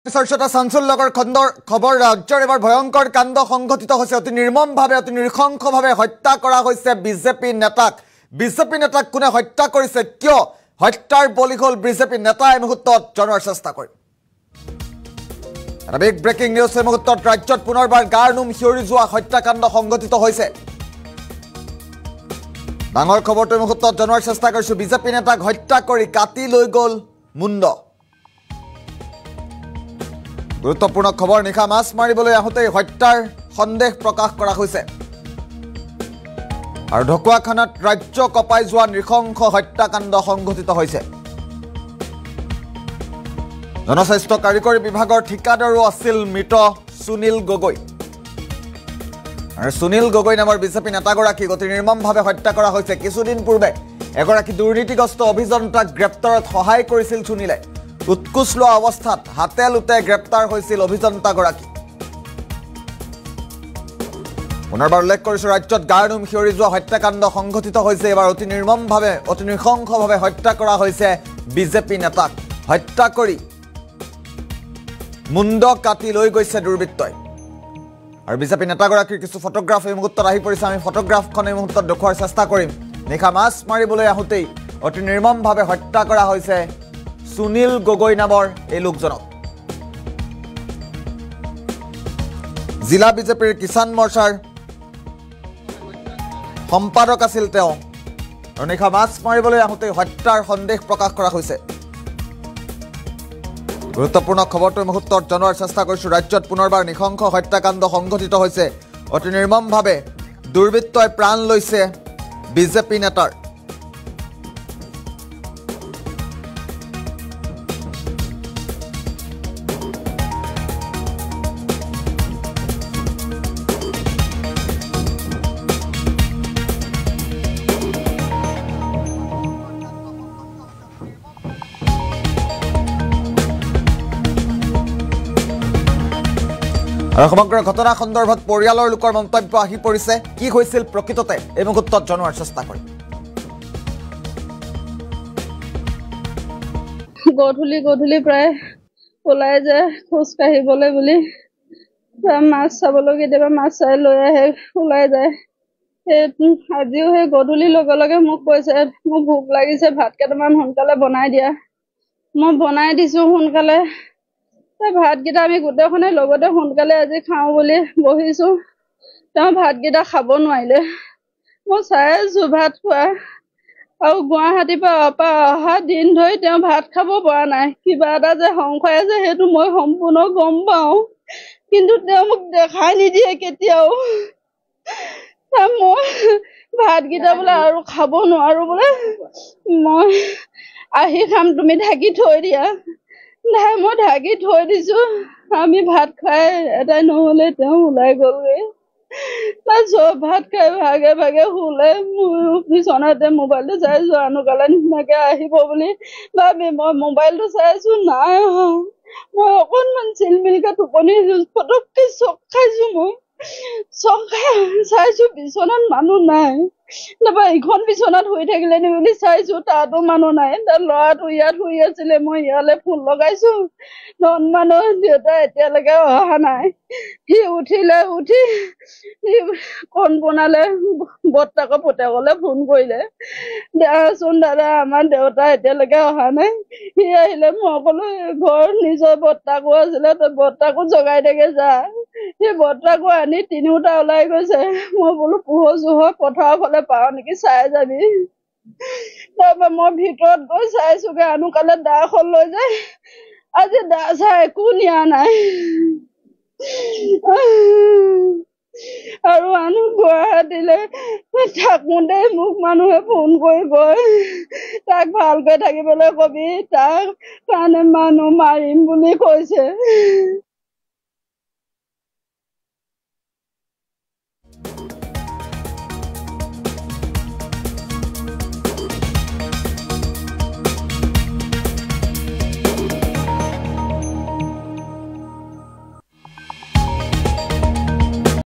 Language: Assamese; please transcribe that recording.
পিছৰটা চাঞ্চল্যকৰ খবৰ ৰাজ্যৰ এবাৰ ভয়ংকৰ কাণ্ড সংঘটিত হৈছে অতি নিৰ্মমভাৱে অতি নৃশংসভাৱে হত্যা কৰা হৈছে বিজেপি নেতাক কোনে হত্যা কৰিছে কিয় হত্যাৰ বলি হ'ল বিজেপি নেতা এই মুহূৰ্তত জনোৱাৰ চেষ্টা কৰিম এটা বিগ ব্ৰেকিং নিউজ এই মুহূৰ্তত ৰাজ্যত পুনৰবাৰ গাৰ নোম শিয়ৰি যোৱা হত্যাকাণ্ড সংঘটিত হৈছে ডাঙৰ খবৰটো এই মুহূৰ্তত জনোৱাৰ চেষ্টা কৰিছো বিজেপি নেতাক হত্যা কৰি কাটি লৈ গ'ল মুণ্ড গুৰুত্বপূৰ্ণ খবৰ নিশা মাছ মাৰিবলৈ আহোঁতে হত্যাৰ সন্দেহ প্ৰকাশ কৰা হৈছে আৰু ঢকুৱাখানাত ৰাজ্য কপাই যোৱা নৃশংস হত্যাকাণ্ড সংঘটিত হৈছে জনস্বাস্থ্য কাৰিকৰী বিভাগৰ ঠিকাদাৰো আছিল মৃত সুনীল গগৈ আৰু সুনীল গগৈ নামৰ বিজেপি নেতাগৰাকীক অতি নিৰ্মমভাৱে হত্যা কৰা হৈছে কিছুদিন পূৰ্বে এগৰাকী দুৰ্নীতিগ্ৰস্ত অভিযন্তাক গ্ৰেপ্তাৰত সহায় কৰিছিল সুনীলে উৎকোচ লোৱা অৱস্থাত হাতে লুটে গ্ৰেপ্তাৰ হৈছিল অভিযন্তাগৰাকী পুনৰবাৰ উল্লেখ কৰিছো ৰাজ্যত গাৰ নোম শিয়ৰি যোৱা হত্যাকাণ্ড সংঘটিত হৈছে এবাৰ অতি নিৰ্মমভাৱে অতি নৃশংসভাৱে হত্যা কৰা হৈছে বিজেপি নেতাক হত্যা কৰি মুণ্ড কাটি লৈ গৈছে দুৰ্বৃত্তই আৰু বিজেপি নেতাগৰাকীৰ কিছু ফটোগ্ৰাফ এই মুহূৰ্তত আহি পৰিছে আমি ফটোগ্ৰাফখন এই মুহূৰ্তত দেখুৱাৰ চেষ্টা কৰিম নিশা মাছ মাৰিবলৈ আহোঁতেই অতি নিৰ্মমভাৱে হত্যা কৰা হৈছে সুনীল গগৈ নামৰ এই লোকজনক জিলা বিজেপিৰ কিষাণ মৰ্চাৰ সম্পাদক আছিল তেওঁ আৰু নিশা মাছ মাৰিবলৈ আহোঁতে হত্যাৰ সন্দেহ প্ৰকাশ কৰা হৈছে গুৰুত্বপূৰ্ণ খবৰটো মুহূৰ্তত জনোৱাৰ চেষ্টা কৰিছো ৰাজ্যত পুনৰবাৰ নৃশংস হত্যাকাণ্ড সংঘটিত হৈছে অতি নিৰ্মমভাৱে দুৰ্বৃত্তই প্ৰাণ লৈছে বিজেপি নেতাৰ আৰু সমগ্ৰ ঘটনা সন্দৰ্ভত পৰিয়ালৰ লোকৰ মন্তব্য আহি পৰিছে কি হৈছিল প্ৰকৃততে এই মুহূৰ্তত জনোৱাৰ চেষ্টা কৰিম গধূলি প্ৰায় ওলাই যায় খোজ কাঢ়িবলৈ বুলি মাছ চাবলৈ কেতিয়াবা মাছ চাই লৈ আহে ওলাই যায় আজিও সেই গধূলিৰ লগে লগে মোক কৈছে মোক ভোক লাগিছে ভাত কেইটামান সোনকালে বনাই দিয়া মই বনাই দিছো সোনকালে ভাতকেইটা আমি গোটেইখনে লগতে সোনকালে আজি খাওঁ বুলি বহিছো তেওঁ ভাতকেইটা খাব নোৱাৰিলে মই চাই আছো ভাত খোৱা আৰু গুৱাহাটীৰ পৰা অহা দিন ধৰি তেওঁ ভাত খাব পৰা নাই কিবা এটা যে সংশয় আছে সেইটো মই সম্পূৰ্ণ গম পাওঁ কিন্তু তেওঁ মোক দেখাই নিদিয়ে কেতিয়াও মই ভাতকেইটা বোলে আৰু খাব নোৱাৰো বোলে মই আহি খাম তুমি ঢাকি থৈ দিয়া মই ঢাকি থৈ দিছো আমি ভাত খাই এটাই নহলে তেওঁ ওলাই গ'লগৈ চব ভাত খাই ভাগে ভাগে শুলে বিচনাতে মোবাইলটো চাইছো আনুকালে নিচিনাকে আহিব বুলি ভাবি মই মোবাইলটো চাইছো নাই মই অকণমান চিলমিলকে টোপনি পটককে চক খাইছো মই চক খাই চাইছো বিচনাত মানুহ নাই তাৰপৰা ইখন বিচনাত শুই থাকিলে নি বুলি চাইছো তাতো মানুহ নাই তাৰ ল'ৰাটো ইয়াত শুই আছিলে মই ইয়ালে ফোন লগাইছো ধন মানুহ দেউতা এতিয়ালৈকে অহা নাই সি উঠি কণ বনালে বৰ্তাকৰ পুতেকলে ফোন কৰিলে দেচোন দাদা আমাৰ দেউতা এতিয়ালৈকে অহা নাই সি আহিলে মই অকলো ঘৰ নিজৰ বৰ্তাকো আছিলে তই বৰ্তাকো জগাই দেগে যা সেই বৰ্তাকো আনি তিনিওটা ওলাই গৈছে মই বোলো পোহৰ চোহৰ পথাৰৰ ফালে পাওঁ নেকি চাই যাবি তাৰপৰা মই ভিতৰত গৈ চাইছোগে আনুকালে দাখন লৈ যায় আজি দা চাই একো নিয়া নাই আৰু আনো গুৱাহাটীলৈ থাকোঁতে মোক মানুহে ফোন কৰি কয় তাক ভালকৈ থাকিবলৈ কবি তাক কাৰণে মানুহ মাৰিম বুলি কৈছে